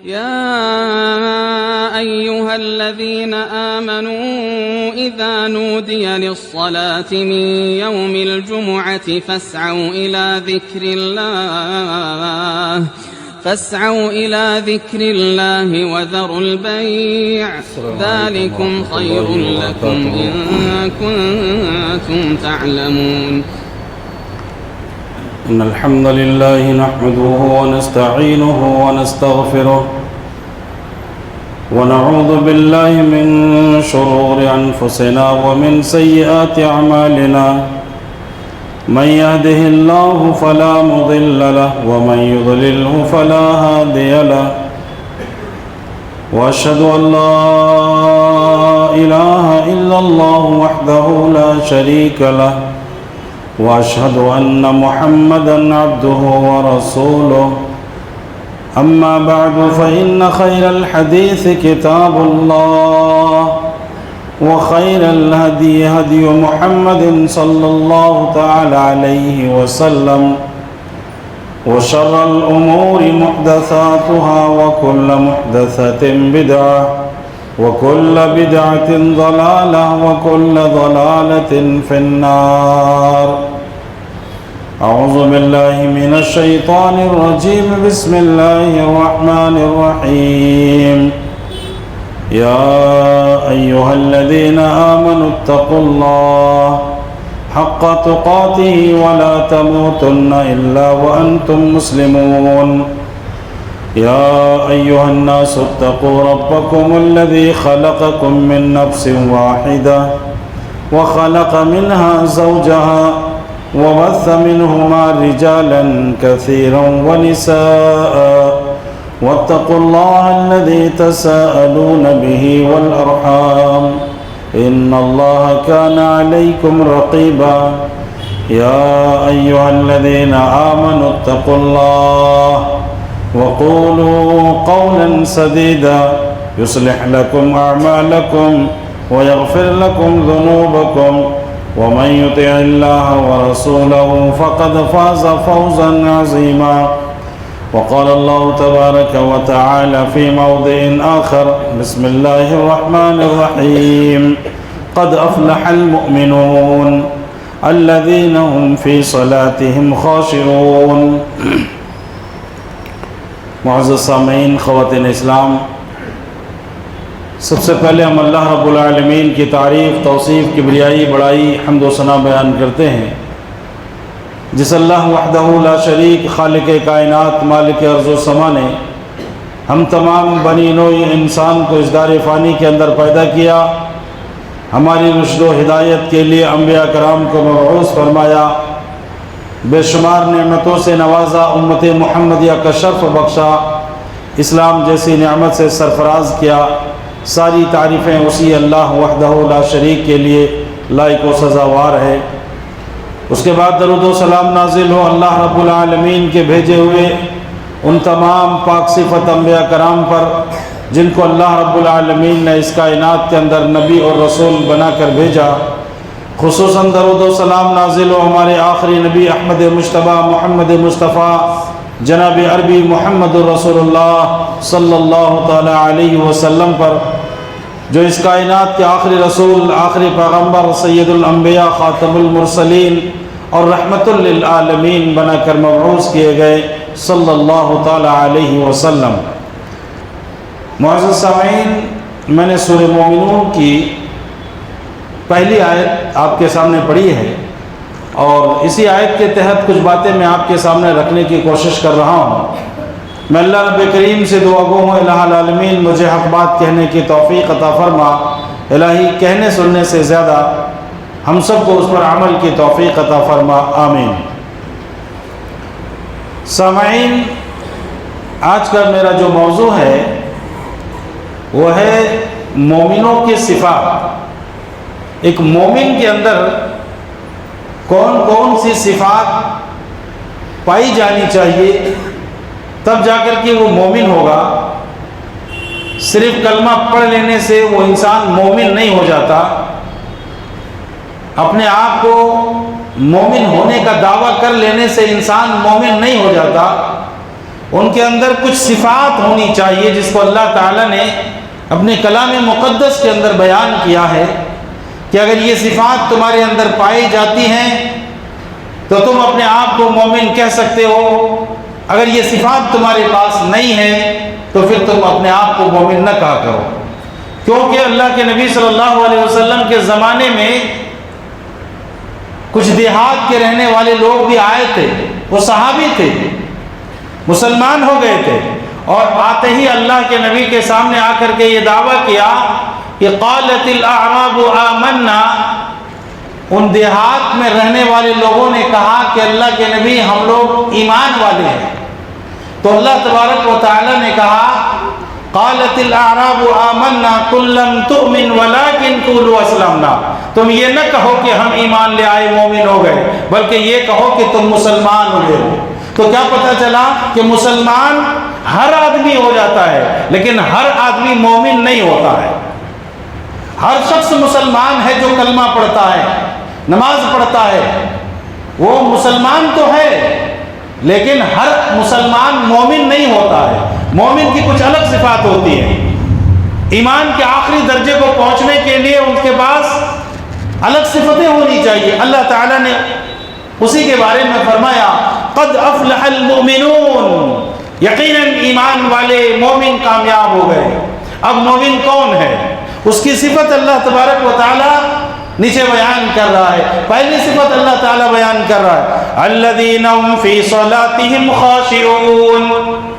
يا أيها الذين آمنوا إذا نودي للصلاة من يوم الجمعة فاسعوا إلى ذكر الله وذروا البيع ذلكم خير لكم إن كنتم تعلمون. إن الحمد لله نحمده ونستعينه ونستغفره ونعوذ بالله من شرور أنفسنا ومن سيئات أعمالنا من يهده الله فلا مضل له ومن يضلله فلا هادي له وأشهد أن لا إله إلا الله وحده لا شريك له وأشهد أن محمدًا عبده ورسوله. أما بعد فإن خير الحديث كتاب الله وخير الهدي هدي محمد صلى الله تعالى عليه وسلم وشر الأمور محدثاتها وكل محدثة بدعة وكل بدعة ضلالة وكل ضلالة في النار. أعوذ بالله من الشيطان الرجيم. بسم الله الرحمن الرحيم. يا أيها الذين آمنوا اتقوا الله حق تقاته ولا تموتن إلا وأنتم مسلمون. يا أيها الناس اتقوا ربكم الذي خلقكم من نفس واحدة وخلق منها زوجها وبث منهما رجالا كثيرا ونساء واتقوا الله الذي تساءلون به والأرحام إن الله كان عليكم رقيبا. يا أيها الذين آمنوا اتقوا الله وقولوا قولا سديدا يصلح لكم أعمالكم ويغفر لكم ذنوبكم ومن يطع الله ورسوله فقد فاز فوزا عظيما. وقال الله تبارك وتعالى في موضع آخر. بسم الله الرحمن الرحيم. قد أفلح المؤمنون الذين هم في صلاتهم خاشعون. معزز سامعین، خواتین اسلام، سب سے پہلے ہم اللہ رب العالمین کی تعریف، توصیف، کبریائی، بڑائی، حمد و ثنا بیان کرتے ہیں جس اللہ وحدہ لا شریک، خالق کائنات، مالک ارض و سما نے ہم تمام بنی نوع انسان کو اس دار فانی کے اندر پیدا کیا، ہماری رشد و ہدایت کے لیے انبیاء کرام کو مبعوث فرمایا، بے شمار نعمتوں سے نوازا، امت محمدیہ کا شرف بخشا، اسلام جیسی نعمت سے سرفراز کیا۔ ساری تعریفیں اسی اللہ وحدہ لا شریک کے لیے لائق و سزاوار ہے۔ اس کے بعد درود و سلام نازل ہو اللہ رب العالمین کے بھیجے ہوئے ان تمام پاک صفت انبیاء کرام پر جن کو اللہ رب العالمین نے اس کائنات کے اندر نبی اور رسول بنا کر بھیجا۔ خصوصاً درود و سلام نازل ہو ہمارے آخری نبی احمد مجتبی محمد مصطفیٰ جناب عربی محمد رسول اللہ صلی اللہ تعالی علیہ وسلم پر، جو اس کائنات کے آخری رسول، آخری پیغمبر، سید الانبیاء، خاتم المرسلین اور رحمت للعالمین بنا کر مبعوث کیے گئے صلی اللہ تعالی علیہ وسلم۔ معزز سامعین، میں نے سورہ مومنون کی پہلی آیت آپ کے سامنے پڑھی ہے اور اسی آیت کے تحت کچھ باتیں میں آپ کے سامنے رکھنے کی کوشش کر رہا ہوں۔ میں اللہ رب کریم سے دعا گو ہوں الہ العالمین مجھے حق بات کہنے کی توفیق عطا فرما۔ الہی کہنے سننے سے زیادہ ہم سب کو اس پر عمل کی توفیق عطا فرما، آمین۔ سامعین، آج کا میرا جو موضوع ہے وہ ہے مومنوں کی صفات۔ ایک مومن کے اندر کون کون سی صفات پائی جانی چاہیے تب جا کر کے وہ مومن ہوگا۔ صرف کلمہ پڑھ لینے سے وہ انسان مومن نہیں ہو جاتا، اپنے آپ کو مومن ہونے کا دعویٰ کر لینے سے انسان مومن نہیں ہو جاتا، ان کے اندر کچھ صفات ہونی چاہیے جس کو اللہ تعالیٰ نے اپنے کلام مقدس کے اندر بیان کیا ہے کہ اگر یہ صفات تمہارے اندر پائی جاتی ہیں تو تم اپنے آپ کو مومن کہہ سکتے ہو، اگر یہ صفات تمہارے پاس نہیں ہے تو پھر تم اپنے آپ کو مومن نہ کہا کرو۔ کیونکہ اللہ کے نبی صلی اللہ علیہ وسلم کے زمانے میں کچھ دیہات کے رہنے والے لوگ بھی آئے تھے، وہ صحابی تھے، مسلمان ہو گئے تھے، اور آتے ہی اللہ کے نبی کے سامنے آ کر کے یہ دعویٰ کیا کہ قالت الاعراب آمنا، ان دیہات میں رہنے والے لوگوں نے کہا کہ اللہ کے نبی ہم لوگ ایمان والے ہیں۔ تو اللہ تبارک و تعالی نے کہا قالت الاعراب آمنا قل لم تؤمن ولكن قولوا اسلمنا، تم یہ نہ کہو کہ ہم ایمان لے آئے مومن ہو گئے، بلکہ یہ کہو کہ تم مسلمان ہوئے ہو۔ تو کیا پتہ چلا کہ مسلمان ہر آدمی ہو جاتا ہے لیکن ہر آدمی مومن نہیں ہوتا ہے۔ ہر شخص مسلمان ہے جو کلمہ پڑھتا ہے، نماز پڑھتا ہے، وہ مسلمان تو ہے لیکن ہر مسلمان مومن نہیں ہوتا ہے۔ مومن کی کچھ الگ صفات ہوتی ہیں، ایمان کے آخری درجے کو پہنچنے کے لیے ان کے پاس الگ صفتیں ہونی چاہیے۔ اللہ تعالیٰ نے اسی کے بارے میں فرمایا قد افلح المؤمنون، یقیناً ایمان والے مومن کامیاب ہو گئے۔ اب مومن کون ہے؟ اس کی صفت اللہ تبارک و تعالیٰ نیچے بیان کر رہا ہے۔ پہلی صفت اللہ تعالیٰ بیان کر رہا ہے الذین هم فی صلاتهم خاشعون،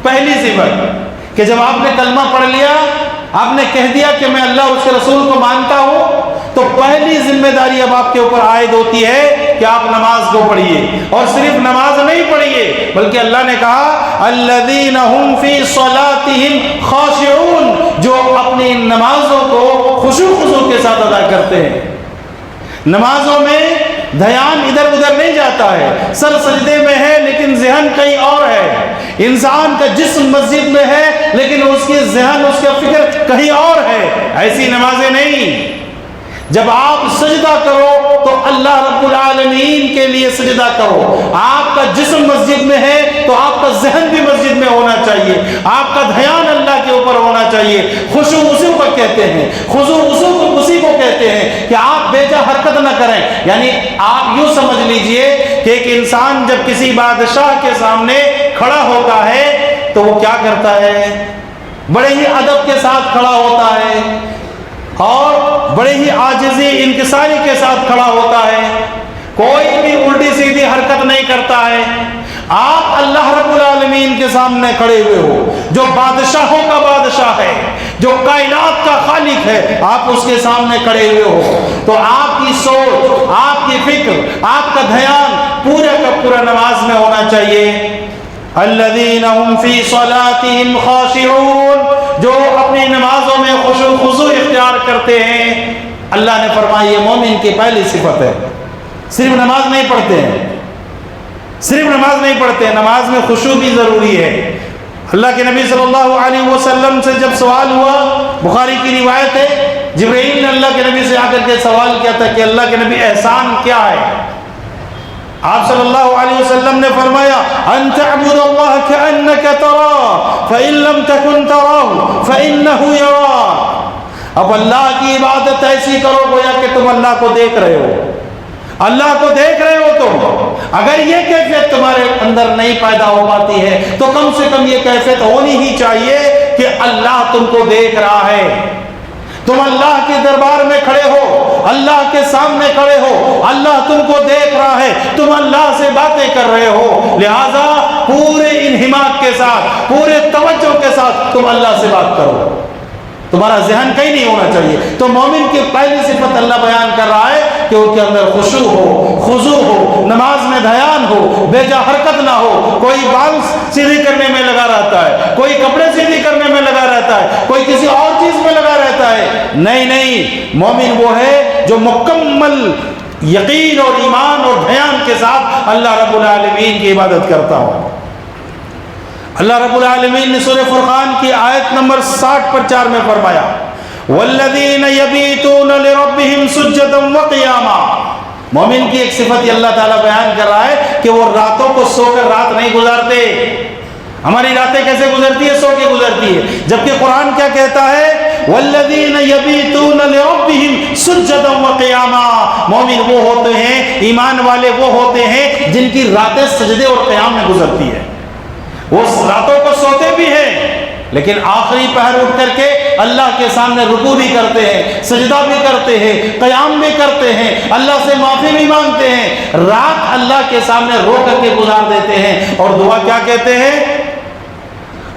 پہلی صفت کہ جب آپ نے کلمہ پڑھ لیا، آپ نے کہہ دیا کہ میں اللہ اور اس کے رسول کو مانتا ہوں، تو پہلی ذمہ داری اب آپ کے اوپر عائد ہوتی ہے کہ آپ نماز کو پڑھیے، اور صرف نماز نہیں پڑھیے بلکہ اللہ نے کہا الذین هم فی صلاتهم خاشعون، جو اپنی نمازوں کو خشوع خضوع کے ساتھ ادا کرتے ہیں۔ نمازوں میں دھیان ادھر ادھر نہیں جاتا ہے، سر سجدے میں ہے لیکن ذہن کہیں اور ہے، انسان کا جسم مسجد میں ہے لیکن اس کی ذہن، اس کا فکر کہیں اور ہے۔ ایسی نمازیں نہیں۔ جب آپ سجدہ کرو تو اللہ رب العالمین کے لیے سجدہ کرو۔ آپ کا جسم مسجد میں ہے تو آپ کا ذہن بھی مسجد میں ہونا چاہیے، آپ کا دھیان اللہ کے اوپر ہونا چاہیے۔ خشوع اسی کو کہتے ہیں، خضوع اسی کو کہتے ہیں کہ آپ بے جا حرکت نہ کریں۔ یعنی آپ یوں سمجھ لیجئے کہ ایک انسان جب کسی بادشاہ کے سامنے کھڑا ہوتا ہے تو وہ کیا کرتا ہے؟ بڑے ہی ادب کے ساتھ کھڑا ہوتا ہے اور بڑے ہی عاجزی انکساری کے ساتھ کھڑا ہوتا ہے، کوئی بھی الٹی سیدھی حرکت نہیں کرتا ہے۔ آپ اللہ رب العالمین کے سامنے کھڑے ہوئے ہو، جو بادشاہوں کا بادشاہ ہے، جو کائنات کا خالق ہے، آپ اس کے سامنے کھڑے ہوئے ہو تو آپ کی سوچ، آپ کی فکر، آپ کا دھیان پورا کا پورا نماز میں ہونا چاہیے۔ الذین هم فی صلاتهم خاشعون، جو اپنی نمازوں میں خشوع خضوع اختیار کرتے ہیں۔ اللہ نے فرمایا یہ مومن کی پہلی صفت ہے۔ صرف نماز نہیں پڑھتے ہیں، صرف نماز نہیں پڑھتے ہیں، نماز میں خشوع بھی ضروری ہے۔ اللہ کے نبی صلی اللہ علیہ وسلم سے جب سوال ہوا، بخاری کی روایت ہے، جبرائیل نے اللہ کے نبی سے آ کر کے سوال کیا تھا کہ اللہ کے نبی احسان کیا ہے؟ آپ صلی اللہ علیہ وسلم نے فرمایا ان تعبد اللہ کأنک تراہ فإن لم تکن تراہ فإنہ یراک، اب اللہ کی عبادت ایسی کرو گویا کہ تم اللہ کو دیکھ رہے ہو، اللہ کو دیکھ رہے ہو تم۔ اگر یہ کیفیت تمہارے اندر نہیں پیدا ہو پاتی ہے تو کم سے کم یہ کیفیت ہونی ہی چاہیے کہ اللہ تم کو دیکھ رہا ہے، تم اللہ کے دربار میں کھڑے ہو، اللہ کے سامنے کھڑے ہو، اللہ تم کو دیکھ رہا ہے، تم اللہ سے باتیں کر رہے ہو، لہذا پورے انہماک کے ساتھ، پورے توجہ کے ساتھ تم اللہ سے بات کرو، تمہارا ذہن کہیں نہیں ہونا چاہیے۔ تو مومن کی پہلی صفت اللہ بیان کر رہا ہے کہ ان کے اندر خشوع ہو، خضوع ہو، نماز میں دھیان ہو، بے جا حرکت نہ ہو۔ کوئی بال سیدھی کرنے میں لگا رہتا ہے، کوئی کپڑے سیدھی کرنے میں لگا رہتا ہے، کوئی کسی اور چیز میں لگا رہتا ہے۔ نہیں، مومن وہ ہے جو مکمل یقین اور ایمان اور دھیان کے ساتھ اللہ رب العالمین کی عبادت کرتا ہو۔ اللہ رب العالمین نے سورہ فرقان کی آیت نمبر 60 پر 4 میں فرمایا والذین یبیتون لربہم سجدا وقیاما، مومن کی ایک صفت اللہ تعالیٰ بیان کر رہا ہے کہ وہ راتوں کو سو کر رات نہیں گزارتے، ہماری راتیں کیسے گزرتی ہے؟ سو کے گزرتی ہے. جبکہ قرآن کیا کہتا ہے؟ والذین یبیتون لربہم سجدا وقیاما. مومن وہ ہوتے ہیں، ایمان والے وہ ہوتے ہیں جن کی راتیں سجدے اور قیام میں گزرتی ہے. وہ راتوں کو سوتے بھی ہیں لیکن آخری پہر اٹھ کر کے اللہ کے سامنے رکوع بھی کرتے ہیں، سجدہ بھی کرتے ہیں، قیام بھی کرتے ہیں، اللہ سے معافی بھی مانگتے ہیں. رات اللہ کے سامنے رو کر کے گزار دیتے ہیں. اور دعا کیا کہتے ہیں؟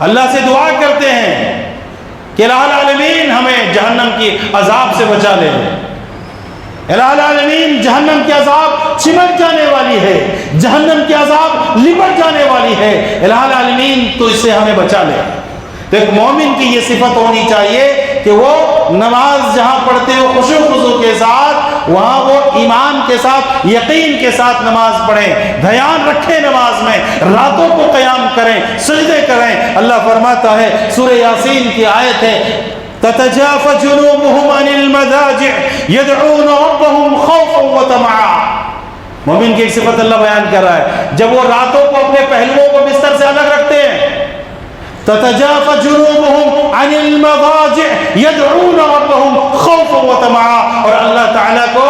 اللہ سے دعا کرتے ہیں کہ الہ العالمین ہمیں جہنم کی عذاب سے بچا لے. الہ العالمین جہنم کی عذاب چمٹ جانے والی ہے، جہنم کی عذاب لپٹ جانے والی ہے. الہ العالمین تو اس سے ہمیں بچا لے. تو ایک مومن کی یہ صفت ہونی چاہیے کہ وہ نماز جہاں پڑھتے ہو خشوع خضوع کے ساتھ، وہاں وہ ایمان کے ساتھ، یقین کے ساتھ نماز پڑھیں، دھیان رکھیں نماز میں، راتوں کو قیام کریں، سجدے کریں. اللہ فرماتا ہے، سورہ یاسین کی آیت ہے، تتجافى جنوبهم عن المضاجع يدعون ربهم خوفا وطمعا. مومن کی ایک صفت اللہ بیان کر رہا ہے، جب وہ راتوں کو اپنے پہلوؤں کو بستر سے الگ رکھتے ہیں، تتجافى جنوبهم عن المضاجع يدعون ربهم خوفا وطمعا، اور اللہ تعالیٰ کو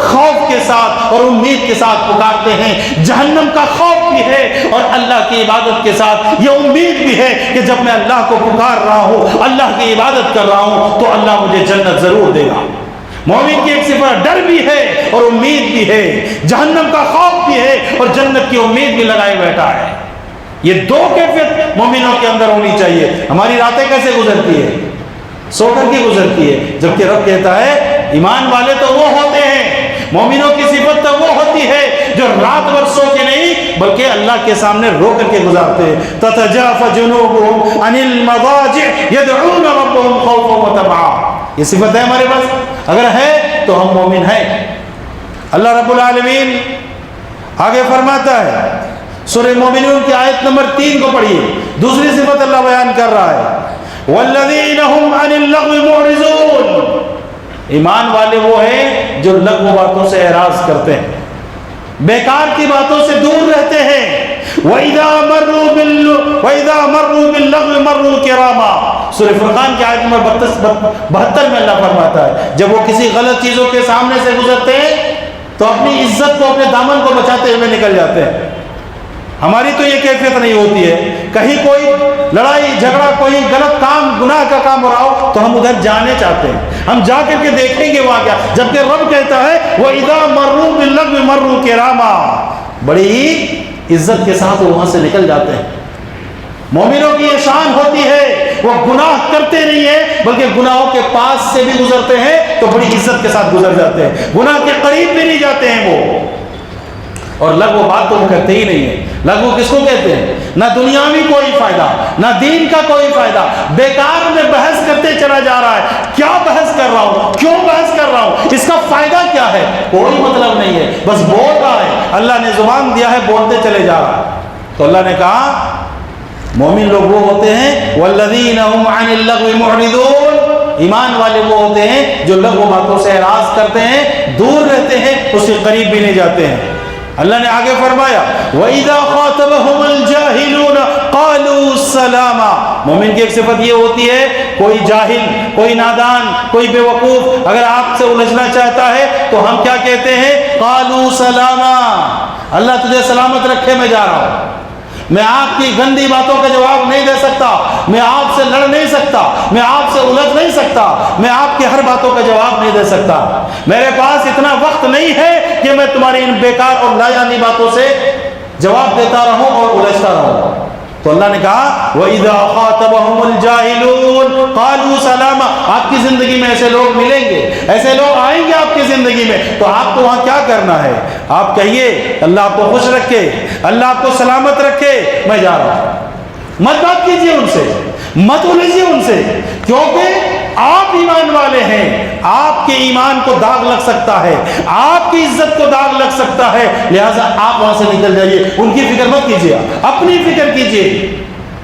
خوف کے ساتھ اور امید کے ساتھ پکارتے ہیں. جہنم کا خوف بھی ہے اور اللہ کی عبادت کے ساتھ یہ امید بھی ہے کہ جب میں اللہ کو پکار رہا ہوں، اللہ کی عبادت کر رہا ہوں، تو اللہ مجھے جنت ضرور دے گا. مومن کی ایک صفت ڈر بھی ہے اور امید بھی ہے، جہنم کا خوف بھی ہے اور جنت کی امید بھی لگائے بیٹھا ہے. یہ دو کیفیت مومنوں کے اندر ہونی چاہیے. ہماری راتیں کیسے گزرتی ہے؟ سو کر کے گزرتی ہے. جبکہ رب کہتا ہے ایمان والے تو وہ ہوتے ہیں، مومنوں کی صفت تو وہ ہوتی ہے جو رات بھر سو کے نہیں بلکہ اللہ کے سامنے رو کر کے گزارتے ہیں. تتجافى جنوبهم عن المضاجع يدعون ربهم خوفا وطمعا. یہ صفت ہے ہمارے پاس؟ اگر ہے تو ہم مومن ہیں. اللہ رب العالمین آگے فرماتا ہے، سورہ مومنون کی آیت نمبر 3 کو پڑھیے. دوسری صفت اللہ بیان کر رہا ہے، والذین هم عن اللغو معرضون. ایمان والے وہ ہیں جو لغو باتوں سے اعراض کرتے ہیں، بیکار کی باتوں سے دور رہتے ہیں. وَإِذَا مَرُّوا بِاللَّغْوِ مَرُّوا كِرَامًا. سورہ فرقان کی آیت نمبر 72 میں اللہ فرماتا ہے، جب وہ کسی غلط چیزوں کے سامنے سے گزرتے ہیں تو اپنی عزت کو، اپنے دامن کو بچاتے ہوئے نکل جاتے ہیں. ہماری تو یہ کیفیت نہیں ہوتی ہے. کہیں کوئی لڑائی جھگڑا، کوئی غلط کام، گناہ کا کام ہو رہا ہو تو ہم ادھر جانے چاہتے ہیں، ہم جا کر کے دیکھیں گے وہاں کیا. جبکہ رب کہتا ہے وَإِذَا مَرُّوا بِاللَّغْوِ مَرُّوا كِرَامًا. بڑی ہی عزت کے ساتھ وہاں سے نکل جاتے ہیں. مومنوں کی یہ شان ہوتی ہے، وہ گناہ کرتے نہیں ہیں بلکہ گناہوں کے پاس سے بھی گزرتے ہیں تو بڑی عزت کے ساتھ گزر جاتے ہیں، گناہ کے قریب بھی نہیں جاتے ہیں وہ. اور لغو بات تو وہ کرتے ہی نہیں ہے. لغو کس کو کہتے ہیں؟ نہ دنیاوی کوئی فائدہ، نہ دین کا کوئی فائدہ. بیکار میں بحث کرتے چلا جا رہا ہے. کیا بحث کر رہا ہوں؟ کیوں بحث کر رہا ہوں؟ اس کا فائدہ کیا ہے؟ کوئی مطلب نہیں ہے، بس بول رہا ہے. اللہ نے زبان دیا ہے، بولتے چلے جا رہا ہے. تو اللہ نے کہا مومن لوگ وہ ہوتے ہیں والذین هم عن اللغو معرضون. ایمان والے وہ ہوتے ہیں جو لغو باتوں سے اعراض کرتے ہیں، دور رہتے ہیں، اس کے قریب بھی نہیں جاتے ہیں. اللہ نے آگے فرمایا وَإِذَا خَاطَبَهُمُ الْجَاهِلُونَ قَالُوا سَلَامًا. مومن کی ایک صفت یہ ہوتی ہے، کوئی جاہل، کوئی نادان، کوئی بے وقوف اگر آپ سے الجھنا چاہتا ہے تو ہم کیا کہتے ہیں؟ قَالُوا سَلَامًا. اللہ تجھے سلامت رکھے، میں جا رہا ہوں. میں آپ کی گندی باتوں کا جواب نہیں دے سکتا، میں آپ سے لڑ نہیں سکتا، میں آپ سے الجھ نہیں سکتا، میں آپ کی ہر باتوں کا جواب نہیں دے سکتا. میرے پاس اتنا وقت نہیں ہے کہ میں تمہاری ان بیکار اور لایانی باتوں سے جواب دیتا رہوں اور الجھتا رہوں. تو اللہ نے کہا وَإِذَا خَاطَبَهُمُ الْجَاهِلُونَ قَالُوا سَلَامًا. آپ کی زندگی میں ایسے لوگ ملیں گے، ایسے لوگ آئیں گے آپ کی زندگی میں، تو آپ کو وہاں کیا کرنا ہے؟ آپ کہیے اللہ آپ کو خوش رکھے، اللہ آپ کو سلامت رکھے، میں جا رہا ہوں. مت بات کیجیے ان سے، مت الجھیے ان سے، کیونکہ آپ ایمان والے ہیں. آپ کے ایمان کو داغ لگ سکتا ہے، آپ کی عزت کو داغ لگ سکتا ہے، لہٰذا آپ وہاں سے نکل جائیے. ان کی فکر مت کیجیے، اپنی فکر کیجیے.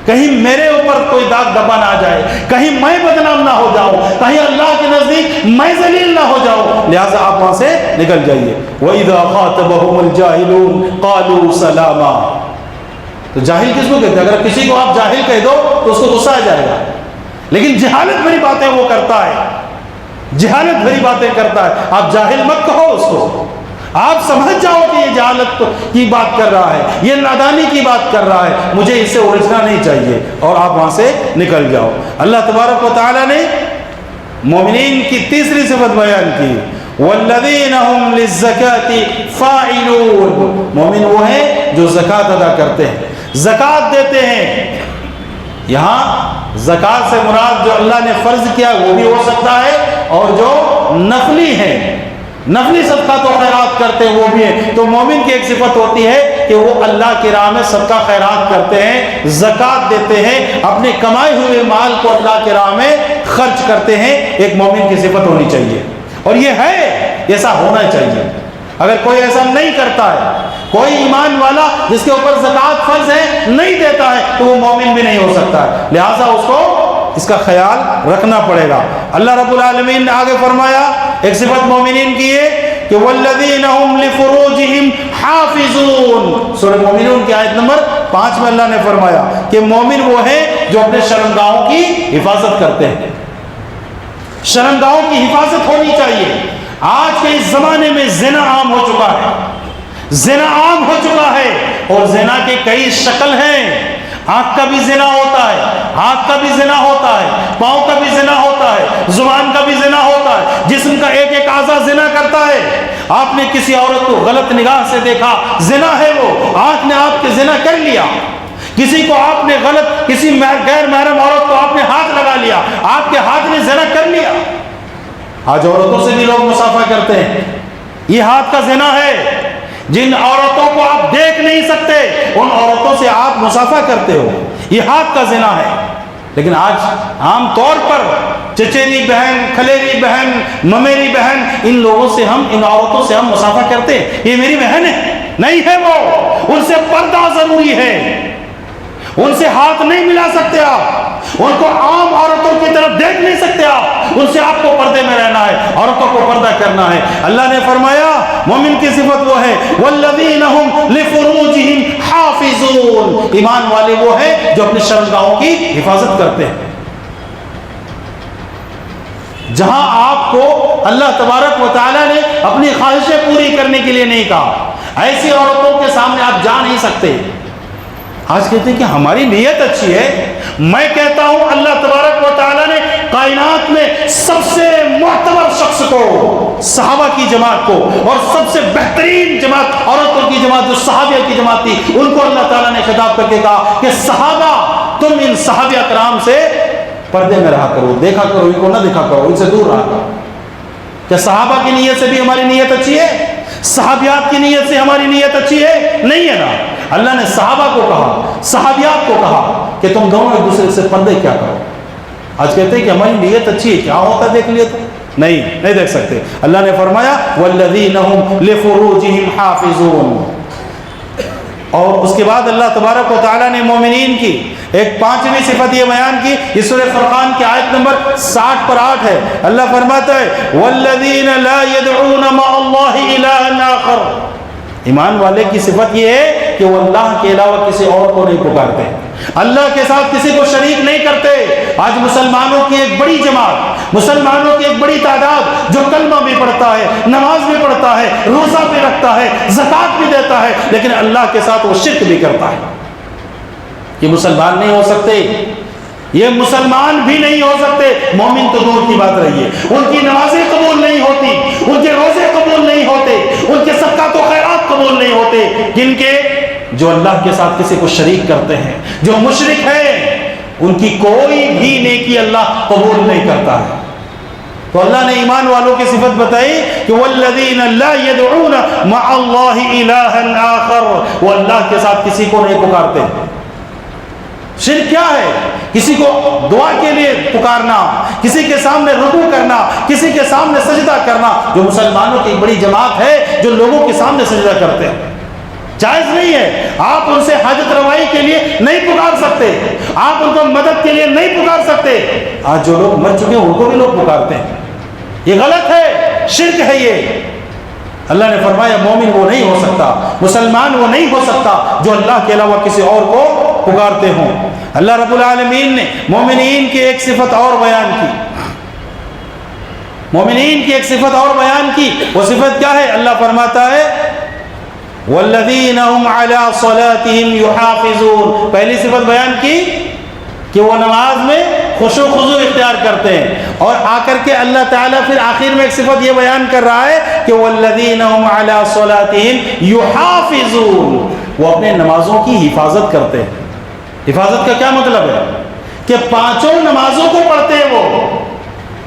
کہیں میرے اوپر کوئی داغ دبا نہ آ جائے، کہیں میں بدنام نہ ہو جاؤں، کہیں اللہ کے نزدیک میں ذلیل نہ ہو جاؤں، لہٰذا آپ وہاں سے نکل جائیے. وَإِذَا خَاطَبَهُمُ الْجَاهِلُونَ قَالُوا سَلَامًا. تو جاہل کس کو کہتے ہیں؟ اگر کسی کو آپ جاہل کہہ دو تو اس کو غصہ آ جائے گا، لیکن جہالت بھری باتیں وہ کرتا ہے، جہالت بھری باتیں کرتا ہے، آپ جاہل مت کہو اس کو، آپ سمجھ جاؤ کہ یہ جہالت کی بات کر رہا ہے، یہ نادانی کی بات کر رہا ہے، مجھے اس سے الجھنا نہیں چاہیے، اور آپ وہاں سے نکل جاؤ۔ اللہ تبارک و تعالیٰ نے مومنین کی تیسری صفت بیان کی، والذین هم للزکاة فاعلون، مومن وہ ہیں جو زکوٰۃ ادا کرتے ہیں، زکوٰۃ دیتے ہیں۔ یہاں زکوٰۃ سے مراد جو اللہ نے فرض کیا وہ بھی ہو سکتا ہے، اور جو نفلی ہے، نفلی صدقات و خیرات کرتے ہیں وہ بھی ہیں۔ تو مومن کی ایک صفت ہوتی ہے کہ وہ اللہ کی راہ میں صدقہ خیرات کرتے ہیں، زکوٰۃ دیتے ہیں، اپنے کمائے ہوئے مال کو اللہ کی راہ میں خرچ کرتے ہیں، ایک مومن کی صفت ہونی چاہیے، اور یہ ہے، ایسا ہونا چاہیے۔ اگر کوئی ایسا نہیں کرتا ہے، کوئی ایمان والا جس کے اوپر زکوٰۃ فرض ہے نہیں دیتا ہے، تو وہ مومن بھی نہیں ہو سکتا ہے، لہٰذا اس کو اس کا خیال رکھنا پڑے گا۔ اللہ رب العالمین نے آگے فرمایا ایک صفت مومنین کی ہے کہ والذین هم لفروجہم حافظون، سورہ مومنون کی آیت نمبر 5 میں اللہ نے فرمایا کہ مومن وہ ہیں جو اپنے شرمگاہوں کی حفاظت کرتے ہیں، شرمگاہوں کی حفاظت ہونی چاہیے۔ آج کے اس زمانے میں زنا عام ہو چکا ہے، زنا عام ہو چکا ہے، اور زنا کے کئی شکل ہیں۔ آنکھ کا بھی زنا ہوتا ہے، ہاتھ کا بھی زنا ہوتا ہے، پاؤں کا بھی زنا ہوتا ہے، زبان کا بھی زنا ہوتا ہے، جسم کا ایک ایک اعضا زنا کرتا ہے۔ آپ نے کسی عورت کو غلط نگاہ سے دیکھا، زنا ہے وہ، آنکھ نے آپ کے زنا کر لیا۔ کسی کو آپ نے غلط، کسی غیر محرم عورت کو آپ نے ہاتھ لگا لیا، آپ کے ہاتھ نے زنا کر لیا۔ آج عورتوں سے بھی لوگ مصافحہ کرتے ہیں، یہ ہاتھ کا زنا ہے۔ جن عورتوں کو آپ دیکھ نہیں سکتے ان عورتوں سے آپ مصافحہ کرتے ہو، یہ ہاتھ کا زنا ہے۔ لیکن آج عام طور پر چچیری بہن، کھلیری بہن، ممیری بہن، ان لوگوں سے ان عورتوں سے ہم مصافحہ کرتے ہیں، یہ میری بہن ہے، نہیں ہے وہ، ان سے پردہ ضروری ہے، ان سے ہاتھ نہیں ملا سکتے آپ، ان کو عام عورتوں کی طرف دیکھ نہیں سکتے آپ، ان سے آپ کو پردے میں رہنا ہے، عورتوں کو پردہ کرنا ہے۔ اللہ نے فرمایا مومن کی صفت وہ ہے والذین هم لفروجہم حافظون، ایمان والے وہ ہیں جو اپنے شرمگاہوں کی حفاظت کرتے ہیں۔ جہاں آپ کو اللہ تبارک و تعالیٰ نے اپنی خواہشیں پوری کرنے کے لیے نہیں کہا، ایسی عورتوں کے سامنے آپ جا نہیں سکتے۔ آج کہتے ہیں کہ ہماری نیت اچھی ہے، میں کہتا ہوں اللہ تبارک و تعالیٰ نے کائنات میں سب سے معتبر شخص کو، صحابہ کی جماعت کو، اور سب سے بہترین جماعت، عورتوں کی جماعت جو صحابہ کی جماعت تھی، ان کو اللہ تعالیٰ نے خطاب کر کے کہا کہ صحابہ تم ان صحابہ کرام سے پردے میں رہا کرو، دیکھا کرو، ان کو نہ دیکھا کرو، ان سے دور رہا کرو۔ کیا صحابہ کی نیت سے بھی ہماری نیت اچھی ہے؟ صحابیات کی نیت سے ہماری نیت اچھی ہے؟ نہیں ہے نا۔ اللہ نے صحابہ کو کہا، صحابیات کو کہا کہ تم دونوں ایک دوسرے سے پردے کیا کرو۔ آج کہتے ہیں کہ ہماری نیت اچھی ہے، کیا ہوتا دیکھ لیا تو نہیں دیکھ سکتے۔ اللہ نے فرمایا والذین هم لفروجہم حافظون، اور اس کے بعد اللہ تبارک و تعالیٰ نے مومنین کی ایک 5ویں صفت یہ بیان کی، یہ سورہ فرقان کی آیت نمبر 60 پر 8 ہے۔ اللہ فرماتا ہے والذین لا يدعون مع اللہ الہا آخر، ایمان والے کی صفت یہ ہے کہ وہ اللہ کے علاوہ کسی اور کو نہیں پکارتے، اللہ کے ساتھ کسی کو شریک نہیں کرتے۔ آج مسلمانوں کی ایک بڑی جماعت، مسلمانوں کی ایک بڑی تعداد جو کلمہ بھی پڑھتا ہے، نماز بھی پڑھتا ہے، روزہ بھی رکھتا ہے، زکوٰۃ بھی دیتا ہے، لیکن اللہ کے ساتھ وہ شرک بھی کرتا ہے۔ یہ مسلمان نہیں ہو سکتے، یہ مسلمان بھی نہیں ہو سکتے، مومن تو دور کی بات رہی ہے۔ ان کی نمازیں قبول نہیں ہوتی، ان کے روزے قبول نہیں ہوتے، ان کے صدقات و خیرات قبول نہیں ہوتے، جن کے جو اللہ کے ساتھ کسی کو شریک کرتے ہیں، جو مشرک ہیں، ان کی کوئی بھی نیکی اللہ قبول نہیں کرتا ہے۔ تو اللہ نے ایمان والوں کی صفت بتائی کہ والذین لا يدعون مع اللہ الہا آخر، وہ اللہ کے ساتھ کسی کو نہیں پکارتے۔ شرک کیا ہے؟ کسی کو دعا کے لیے پکارنا، کسی کے سامنے رکوع کرنا، کسی کے سامنے سجدہ کرنا، جو مسلمانوں کی بڑی جماعت ہے جو لوگوں کے سامنے سجدہ کرتے ہیں، جائز نہیں ہے۔ آپ ان سے حاجت روائی کے لیے نہیں پکار سکتے، آپ ان کو مدد کے لیے نہیں پکار سکتے۔ آج جو لوگ مر چکے ہیں ان کو بھی لوگ پکارتے ہیں، یہ غلط ہے، شرک ہے یہ۔ اللہ نے فرمایا مومن وہ نہیں ہو سکتا، مسلمان وہ نہیں ہو سکتا جو اللہ کے علاوہ کسی اور کو پکارتے ہوں۔ اللہ رب العالمین نے مومنین کی ایک صفت اور بیان کی، مومنین کی ایک صفت اور بیان کی۔ وہ صفت کیا ہے؟ اللہ فرماتا ہے والذین هم علی صلاتهم یحافظون۔ پہلی صفت بیان کی کہ وہ نماز میں خشوع و خضوع اختیار کرتے ہیں، اور آ کر کے اللہ تعالیٰ پھر آخر میں ایک صفت یہ بیان کر رہا ہے کہ والذین هم علی صلاتهم یحافظون، وہ اپنے نمازوں کی حفاظت کرتے ہیں۔ حفاظت کا کیا مطلب ہے؟ کہ پانچوں نمازوں کو پڑھتے ہیں، وہ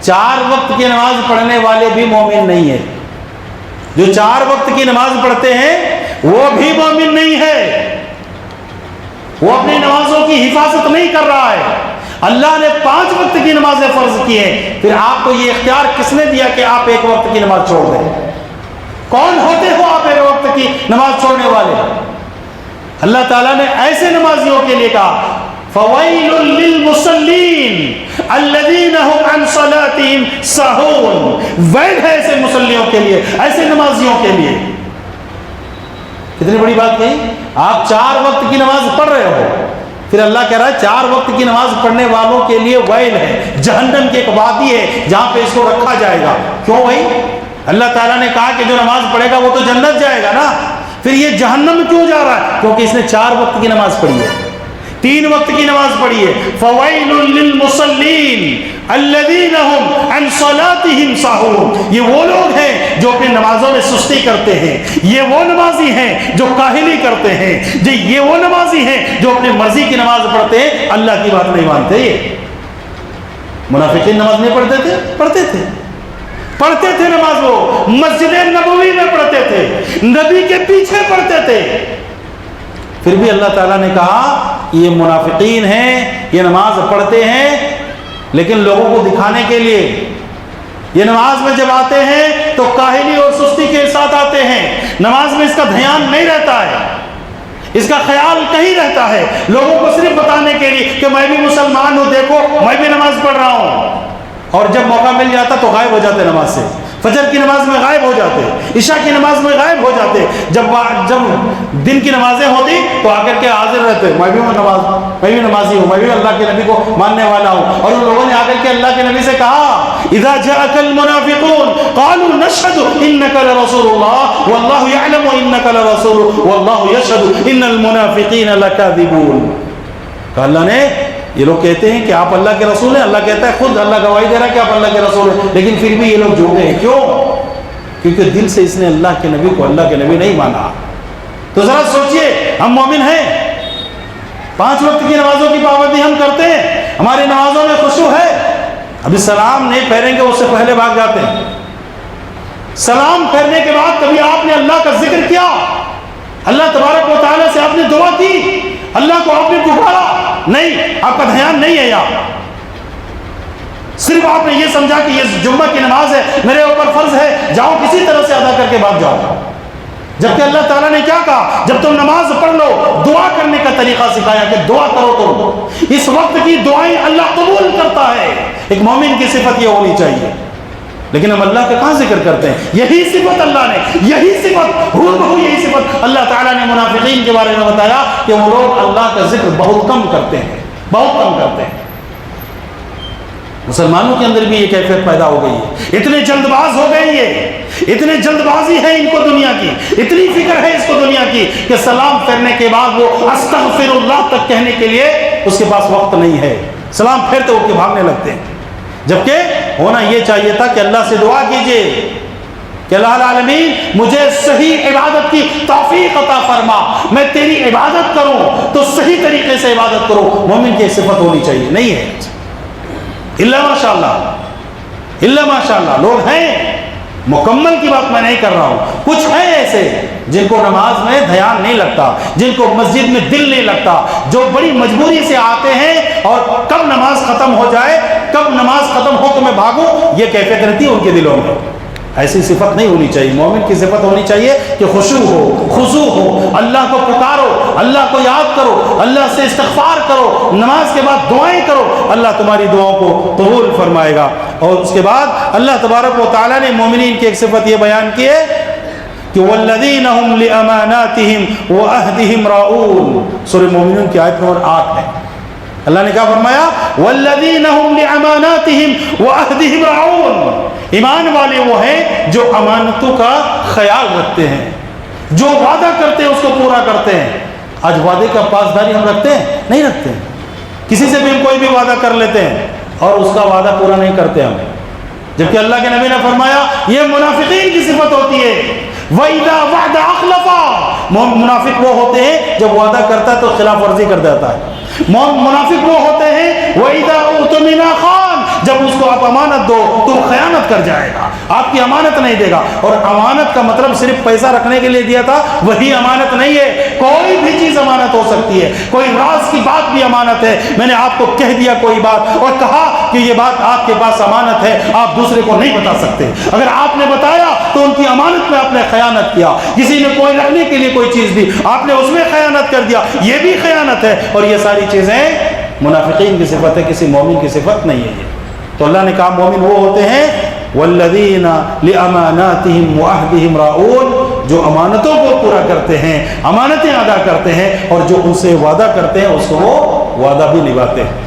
4 وقت کی نماز پڑھنے والے بھی مومن نہیں ہے۔ جو 4 وقت کی نماز پڑھتے ہیں وہ بھی مومن نہیں ہے، وہ اپنی نمازوں کی حفاظت نہیں کر رہا ہے۔ اللہ نے 5 وقت کی نمازیں فرض کی ہیں، پھر آپ کو یہ اختیار کس نے دیا کہ آپ 1 وقت کی نماز چھوڑ دیں؟ کون ہوتے ہو آپ 1 وقت کی نماز چھوڑنے والے؟ اللہ تعالیٰ نے ایسے نمازیوں کے لیے کہا فَوَيْلٌ لِّلْمُصَلِّينَ الَّذِينَ هُمْ عَنْ صَلَاتِهِمْ سَاهُونَ۔ ویل ہے ایسے مصلیوں کے لیے، ایسے نمازیوں کے لیے۔ کتنی بڑی بات کہی؟ آپ 4 وقت کی نماز پڑھ رہے ہو، پھر اللہ کہہ رہا ہے 4 وقت کی نماز پڑھنے والوں کے لیے ویل ہے، جہنم کی ایک وادی ہے جہاں پہ اس کو رکھا جائے گا۔ کیوں بھائی؟ اللہ تعالیٰ نے کہا کہ جو نماز پڑھے گا وہ تو جنت جائے گا نا، پھر یہ جہنم میں کیوں جا رہا ہے؟ کیونکہ اس نے 4 وقت کی نماز پڑھی ہے، 3 وقت کی نماز پڑھی ہے۔ فَوَيْلٌ لِّلْمُصَلِّينَ الَّذِينَ هُمْ عَنْ صَلَاتِهِمْ سَاهُونَ۔ یہ وہ لوگ ہیں جو اپنی نمازوں میں سستی کرتے ہیں، یہ وہ نمازی ہیں جو کاہلی کرتے ہیں، یہ وہ نمازی ہیں جو اپنی مرضی کی نماز پڑھتے ہیں، اللہ کی بات نہیں مانتے۔ یہ منافقین نماز نہیں پڑھتے تھے؟ پڑھتے تھے نماز، وہ مسجد نبوی میں پڑھتے تھے، نبی کے پیچھے پڑھتے تھے، پھر بھی اللہ تعالیٰ نے کہا یہ منافقین ہیں، یہ نماز پڑھتے ہیں لیکن لوگوں کو دکھانے کے لیے، یہ نماز میں جب آتے ہیں تو کاہلی اور سستی کے ساتھ آتے ہیں، نماز میں اس کا دھیان نہیں رہتا ہے، اس کا خیال کہیں رہتا ہے، لوگوں کو صرف بتانے کے لیے کہ میں بھی مسلمان ہوں، دیکھو میں بھی نماز پڑھ رہا ہوں، اور جب موقع مل جاتا تو غائب ہو جاتے نماز سے، فجر کی نماز میں غائب ہو جاتے، عشاء کی نماز میں غائب ہو جاتے، جب دن کی نمازیں ہوتی تو آ کر کے حاضر رہتے، میں بھی نمازی ہوں، میں بھی اللہ کے نبی کو ماننے والا ہوں۔ اور ان لوگوں نے آ کر کے اللہ کے نبی سے کہا اذا جاءك المنافقون قالوا نشهد انك لرسول الله والله يعلم انك لرسول والله يشهد ان المنافقين لكاذبون۔ کہ اللہ نے، یہ لوگ کہتے ہیں کہ آپ اللہ کے رسول ہیں، اللہ کہتا ہے خود اللہ گواہی دے رہا ہے کہ آپ اللہ کے رسول ہیں، لیکن پھر بھی یہ لوگ جھوٹے ہیں۔ کیوں؟ کیونکہ دل سے اس نے اللہ کے نبی کو اللہ کے نبی نہیں مانا۔ تو ذرا سوچئے، ہم مومن ہیں، 5 وقت کی نمازوں کی پابندی ہم کرتے ہیں، ہماری نمازوں میں خشوع ہے، ابھی سلام نہیں پھیریں گے اس سے پہلے بھاگ جاتے ہیں، سلام پھیرنے کے بعد کبھی آپ نے اللہ کا ذکر کیا، اللہ تبارک و تعالیٰ سے آپ نے دعا کی، اللہ کو آپ نے پکارا؟ نہیں، آپ کا دھیان نہیں ہے یہاں، صرف آپ نے یہ سمجھا کہ یہ جمعہ کی نماز ہے، میرے اوپر فرض ہے، جاؤ کسی طرح سے ادا کر کے بھاگ جاؤ۔ جبکہ اللہ تعالیٰ نے کیا کہا؟ جب تم نماز پڑھ لو دعا کرنے کا طریقہ سکھایا کہ دعا کرو، تم اس وقت کی دعائیں اللہ قبول کرتا ہے۔ ایک مومن کی صفت یہ ہونی چاہیے، لیکن ہم اللہ کا کہاں ذکر کرتے ہیں؟ یہی صفت اللہ نے، یہی صفت یہی صفت اللہ تعالیٰ نے منافقین کے بارے میں بتایا کہ وہ لوگ اللہ کا ذکر بہت کم کرتے ہیں، بہت کم کرتے ہیں۔ مسلمانوں کے اندر بھی یہ کیفیت پیدا ہو گئی ہے، اتنے جلد باز ہو گئے، یہ اتنے جلد بازی ہے ان کو دنیا کی، اتنی فکر ہے اس کو دنیا کی کہ سلام پھیرنے کے بعد وہ استغفر اللہ تک کہنے کے لیے اس کے پاس وقت نہیں ہے، سلام پھیرتے ہو کے بھاگنے لگتے ہیں۔ جبکہ ہونا یہ چاہیے تھا کہ اللہ سے دعا کیجئے کہ اللہ العالمین مجھے صحیح عبادت کی توفیق عطا فرما، میں تیری عبادت کروں تو صحیح طریقے سے عبادت کروں۔ مومن کی صفت ہونی چاہیے، نہیں ہے اللہ ماشاءاللہ لوگ ہیں، مکمل کی بات میں نہیں کر رہا ہوں، کچھ ہیں ایسے جن کو نماز میں دھیان نہیں لگتا، جن کو مسجد میں دل نہیں لگتا، جو بڑی مجبوری سے آتے ہیں اور کب نماز ختم ہو جائے، کب نماز ختم ہو تو میں بھاگوں، یہ کیفیت رہتی ہے ان کے دلوں میں۔ ایسی صفت نہیں ہونی چاہیے، مومن کی صفت ہونی چاہیے کہ خشوع ہو، خضوع ہو، اللہ کو پکارو، اللہ کو یاد کرو، اللہ سے استغفار کرو، نماز کے بعد دعائیں کرو، اللہ تمہاری دعاؤں کو قبول فرمائے گا۔ اور اس کے بعد اللہ تبارک و تعالیٰ نے مومنین کی ایک صفت یہ بیان کی ہے کہ والذین هم لاماناتهم وعہدهم راعون، سورہ مومنون کی آیت نمبر 8 ہے۔ اللہ نے کیا فرمایا؟ والذین هم لاماناتهم وعہدهم راعون، ایمان والے وہ ہیں جو امانتوں کا خیال رکھتے ہیں، جو وعدہ کرتے ہیں اس کو پورا کرتے ہیں۔ آج وعدے کا پاسداری ہم رکھتے ہیں؟ نہیں رکھتے ہیں۔ کسی سے بھی ہم کوئی بھی وعدہ کر لیتے ہیں اور اس کا وعدہ پورا نہیں کرتے ہم، جبکہ اللہ کے نبی نے فرمایا یہ منافقین کی صفت ہوتی ہے۔ وَإِذَا وَعْدَ أَخْلَفَ، منافق وہ ہوتے ہیں جب وعدہ کرتا ہے تو خلاف ورزی کر دیتا ہے۔ منافق وہ ہوتے ہیں وَإِذَا اؤْتُمِنَ خَانَ، جب اس کو آپ امانت دو تو خیانت کر جائے گا، آپ کی امانت نہیں دے گا۔ اور امانت کا مطلب صرف پیسہ رکھنے کے لیے دیا تھا وہی امانت نہیں ہے، کوئی بھی چیز امانت ہو سکتی ہے، کوئی راز کی بات بھی امانت ہے۔ میں نے آپ کو کہہ دیا کوئی بات اور کہا کہ یہ بات آپ کے پاس امانت ہے، آپ دوسرے کو نہیں بتا سکتے۔ اگر آپ نے بتایا تو ان کی امانت میں آپ نے خیانت کیا۔ کسی نے کوئی رکھنے کے لیے کوئی چیز دی، آپ نے اس میں خیانت کر دیا، یہ بھی خیانت ہے۔ اور یہ ساری چیزیں منافقین کی صفت ہے، کسی مومن کی صفت نہیں ہے یہ۔ تو اللہ نے کہا مومن وہ ہوتے ہیں والذین لاماناتہم وعہدہم راعون، جو امانتوں کو پورا کرتے ہیں، امانتیں ادا کرتے ہیں، اور جو ان سے وعدہ کرتے ہیں اس کو وہ وعدہ بھی نبھاتے ہیں۔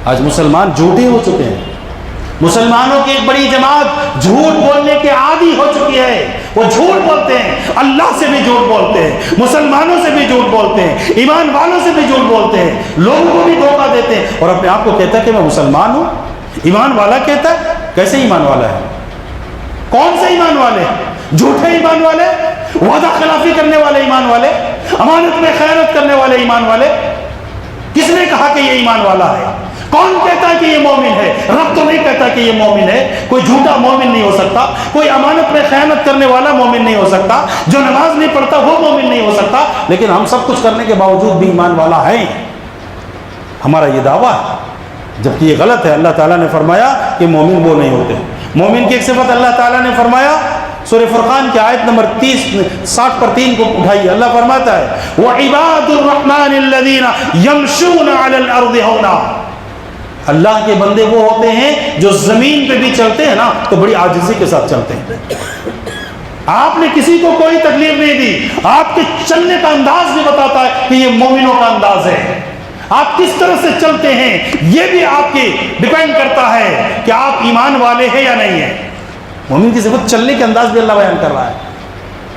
آج مسلمان جھوٹے ہو چکے ہیں، مسلمانوں کی ایک بڑی جماعت جھوٹ بولنے کے عادی ہو چکی ہے۔ وہ جھوٹ بولتے ہیں، اللہ سے بھی جھوٹ بولتے ہیں، مسلمانوں سے بھی جھوٹ بولتے ہیں، ایمان والوں سے بھی جھوٹ بولتے ہیں، لوگوں کو بھی دھوکہ دیتے ہیں، اور اپنے آپ کو کہتا ہے کہ میں مسلمان ہوں، ایمان والا کہتا ہے۔ کیسے ایمان والا ہے؟ کون سے ایمان والے؟ جھوٹے ایمان والے، وعدہ خلافی کرنے والے ایمان والے، امانت میں خیانت کرنے والے ایمان والے۔ کس نے کہا کہ یہ ایمان والا ہے؟ کون کہتا ہے کہ یہ مومن ہے؟ رب تو نہیں کہتا کہ یہ مومن ہے۔ کوئی جھوٹا مومن نہیں ہو سکتا، کوئی امانت میں خیانت کرنے والا مومن نہیں ہو سکتا، جو نماز نہیں پڑھتا وہ مومن نہیں ہو سکتا۔ لیکن ہم سب کچھ کرنے کے باوجود بھی ایمان والا ہیں، ہمارا یہ دعویٰ ہے، جبکہ یہ غلط ہے۔ اللہ تعالیٰ نے فرمایا کہ مومن وہ نہیں ہوتے۔ مومن کی ایک صفت اللہ تعالیٰ نے فرمایا، سورہ فرقان کی آیت نمبر 60 پر 3 کو اٹھائیے۔ اللہ فرماتا ہے وَعِبَادُ الرَّحْمَنِ الَّذِينَ يَمْشُونَ عَلَى الْأَرْضِ هَوْنًا، اللہ کے بندے وہ ہوتے ہیں جو زمین پہ بھی چلتے ہیں نا تو بڑی عاجزی کے ساتھ چلتے ہیں۔ آپ نے کسی کو کوئی تکلیف نہیں دی، آپ کے چلنے کا انداز بھی بتاتا ہے کہ یہ مومنوں کا انداز ہے۔ آپ کس طرح سے چلتے ہیں یہ بھی آپ کی ڈیپینڈ کرتا ہے کہ آپ ایمان والے ہیں یا نہیں ہیں۔ مومن کی صفت چلنے کے انداز بھی اللہ بیان کر رہا ہے۔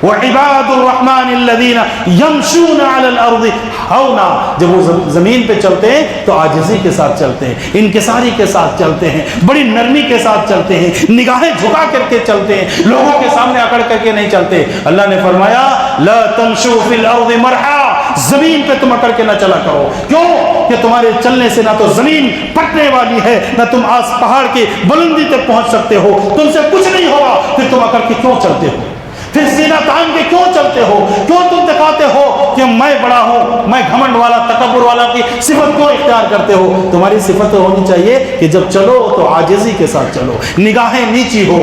وَعِبَادُ الرَّحْمَنِ الَّذِينَ يَمْشُونَ عَلَى الْأَرْضِ هَوْنًا، جب وہ زمین پہ چلتے ہیں تو عاجزی کے ساتھ چلتے ہیں، انکساری کے ساتھ چلتے ہیں، بڑی نرمی کے ساتھ چلتے ہیں، نگاہیں جھکا کر کے چلتے ہیں، لوگوں کے سامنے اکڑ کر کے نہیں چلتے۔ اللہ نے فرمایا لَا تَمْشُوا فِي الْأَرْضِ مَرْحًا، زمین پہ تم اکڑ کے نہ چلا کرو۔ کیوں کہ تمہارے چلنے سے نہ تو زمین پھٹنے والی ہے، نہ تم پہاڑ کی بلندی تک پہنچ سکتے ہو، تم سے کچھ نہیں ہوگا، پھر تم اکڑ کے کیوں چلتے ہو؟ پھر سینہ تان کے کیوں چلتے ہو؟ کیوں تم دکھاتے ہو کہ میں بڑا ہوں، میں گھمنڈ والا تکبر والا کی صفت کیوں اختیار کرتے ہو؟ تمہاری صفت ہونی چاہیے کہ جب چلو تو عاجزی کے ساتھ چلو، نگاہیں نیچی ہو،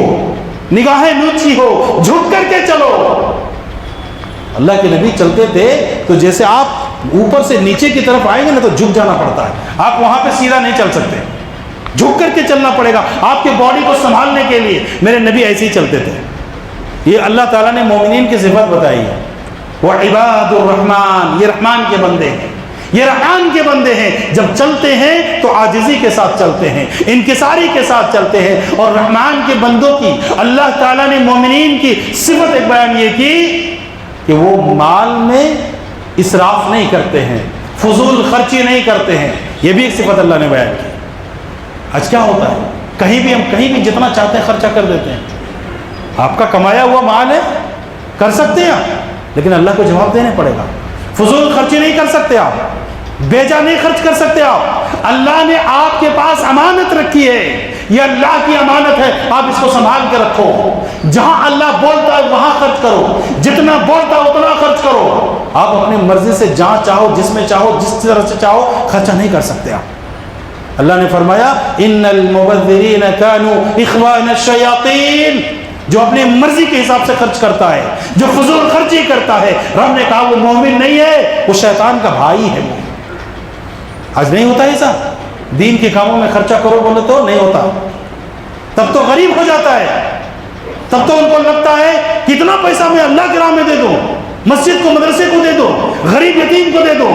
نگاہیں نیچی ہو، جھک کر کے چلو۔ اللہ کے نبی چلتے تھے تو جیسے آپ اوپر سے نیچے کی طرف آئیں گے نا تو جھک جانا پڑتا ہے، آپ وہاں پہ سیدھا نہیں چل سکتے، جھک کر کے چلنا پڑے گا آپ کے باڈی کو سنبھالنے کے لیے۔ میرے نبی ایسے ہی چلتے تھے۔ یہ اللہ تعالیٰ نے مومنین کی صفت بتائی ہے۔ وَعِبَادُ الرَّحْمَنِ، یہ رحمان کے بندے ہیں، یہ رحمان کے بندے ہیں، جب چلتے ہیں تو عاجزی کے ساتھ چلتے ہیں، انکساری کے ساتھ چلتے ہیں۔ اور رحمان کے بندوں کی اللہ تعالیٰ نے مومنین کی صفت ایک بیان یہ کی کہ وہ مال میں اسراف نہیں کرتے ہیں، فضول خرچی نہیں کرتے ہیں، یہ بھی ایک صفت اللہ نے بیان کی۔ آج کیا ہوتا ہے، ہم کہیں بھی جتنا چاہتے ہیں خرچہ کر دیتے ہیں۔ آپ کا کمایا ہوا مال ہے، کر سکتے ہیں آپ، لیکن اللہ کو جواب دینے پڑے گا۔ فضول خرچی نہیں کر سکتے آپ، بیجا نہیں خرچ کر سکتے آپ۔ اللہ نے آپ کے پاس امانت رکھی ہے، یہ اللہ کی امانت ہے، آپ اس کو سنبھال کے رکھو۔ جہاں اللہ بولتا ہے وہاں خرچ کرو، جتنا بولتا ہے اتنا خرچ کرو۔ آپ اپنی مرضی سے جہاں چاہو، جس میں چاہو، جس طرح سے چاہو خرچہ نہیں کر سکتے آپ۔ اللہ نے فرمایا ان المبذرین کانوا اخوان الشیاطین، جو اپنی مرضی کے حساب سے خرچ کرتا ہے، جو فضول خرچی کرتا ہے، رب نے کہا وہ مومن نہیں ہے، وہ شیطان کا بھائی ہے۔ وہ آج نہیں ہوتا ایسا، دین کے کاموں میں خرچہ کرو بولے تو نہیں ہوتا، تب تو غریب ہو جاتا ہے۔ تب تو ان کو لگتا ہے کتنا پیسہ میں اللہ کی راہ میں دے دوں، مسجد کو مدرسے کو دے دو، غریب یتیم کو دے دو.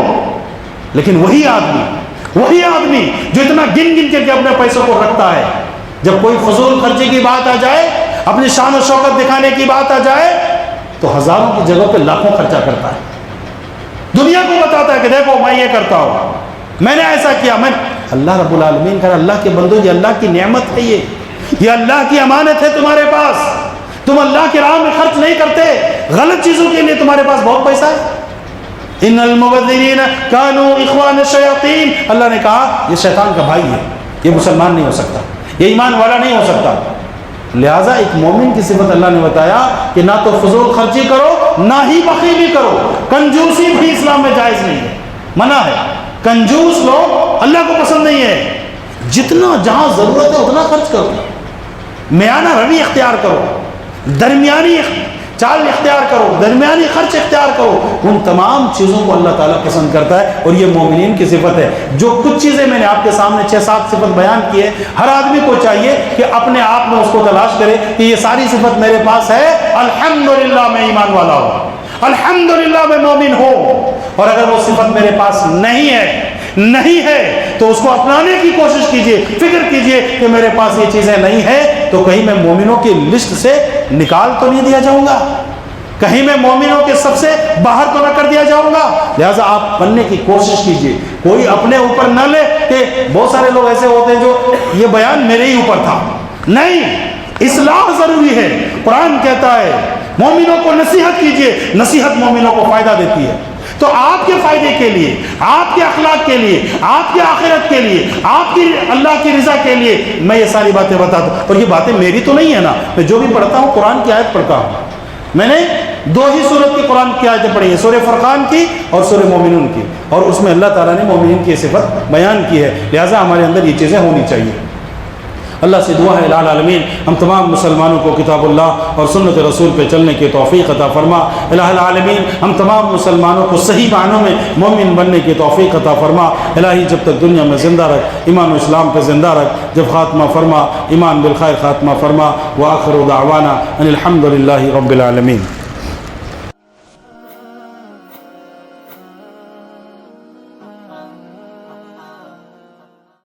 لیکن وہی آدمی جو اتنا گن گن کے اپنے پیسوں کو رکھتا ہے، جب کوئی فضول خرچی کی بات آ جائے، اپنی شان و شوکت دکھانے کی بات آ جائے، تو ہزاروں کی جگہ پہ لاکھوں خرچہ کرتا ہے. دنیا کو بتاتا ہے کہ دیکھو میں یہ کرتا ہوں، میں نے ایسا کیا. میں اللہ رب العالمین کا اللہ کے بندو، یہ اللہ کی نعمت ہے، یہ اللہ کی امانت ہے تمہارے پاس. تم اللہ کی راہ میں خرچ نہیں کرتے، غلط چیزوں کے لیے تمہارے پاس بہت پیسہ ہے. ان المبذرین کانوا اخوان الشیاطین، اللہ نے کہا یہ شیطان کا بھائی ہے، یہ مسلمان نہیں ہو سکتا، یہ ایمان والا نہیں ہو سکتا. لہٰذا ایک مومن کی صفت اللہ نے بتایا کہ نہ تو فضول خرچی کرو، نہ ہی بخیلی کرو. کنجوسی بھی اسلام میں جائز نہیں ہے، منع ہے. کنجوس لوگ اللہ کو پسند نہیں ہے. جتنا جہاں ضرورت ہے اتنا خرچ کرو، میانہ روی اختیار کرو، درمیانی چال اختیار کرو، درمیانی خرچ اختیار کرو. ان تمام چیزوں کو اللہ تعالیٰ پسند کرتا ہے، اور یہ مومنین کی صفت ہے. جو کچھ چیزیں میں نے آپ کے سامنے 6-7 صفت بیان کی ہے، ہر آدمی کو چاہیے کہ اپنے آپ میں اس کو تلاش کرے کہ یہ ساری صفت میرے پاس ہے، الحمدللہ میں ایمان والا ہوں، الحمدللہ میں مومن ہوں. اور اگر وہ صفت میرے پاس نہیں ہے تو اس کو اپنانے کی کوشش کیجئے. فکر کیجئے کہ میرے پاس یہ چیزیں نہیں ہیں تو کہیں میں مومنوں کی لسٹ سے نکال تو نہیں دیا جاؤں گا، کہیں میں مومنوں کے سب سے باہر تو نہ کر دیا جاؤں گا. لہٰذا آپ بننے کی کوشش کیجئے. کوئی اپنے اوپر نہ لے کہ بہت سارے لوگ ایسے ہوتے ہیں جو یہ بیان میرے ہی اوپر تھا. نہیں، اصلاح ضروری ہے. قرآن کہتا ہے مومنوں کو نصیحت کیجئے، نصیحت مومنوں کو فائدہ دیتی ہے. تو آپ کے فائدے کے لیے، آپ کے اخلاق کے لیے، آپ کی آخرت کے لیے، آپ کی اللہ کی رضا کے لیے میں یہ ساری باتیں بتاتا ہوں. اور یہ باتیں میری تو نہیں ہے نا، میں جو بھی پڑھتا ہوں قرآن کی آیت پڑھتا ہوں. میں نے 2 ہی سورت کی قرآن کی آیتیں پڑھی ہیں، سورہ فرقان کی اور سورہ مومنون کی، اور اس میں اللہ تعالیٰ نے مومنین کی صفت بیان کی ہے. لہٰذا ہمارے اندر یہ چیزیں ہونی چاہیے. اللہ سے دعا ہے الہ العالمین ہم تمام مسلمانوں کو کتاب اللہ اور سنت رسول پہ چلنے کی توفیق عطا فرما. الہ العالمین ہم تمام مسلمانوں کو صحیح معنوں میں مومن بننے کی توفیق عطا فرما. الہی جب تک دنیا میں زندہ رکھ، ایمان و اسلام پہ زندہ رکھ. جب خاتمہ فرما، ایمان بالخیر خاتمہ فرما. وآخر دعوانا ان الحمد للہ رب العالمین.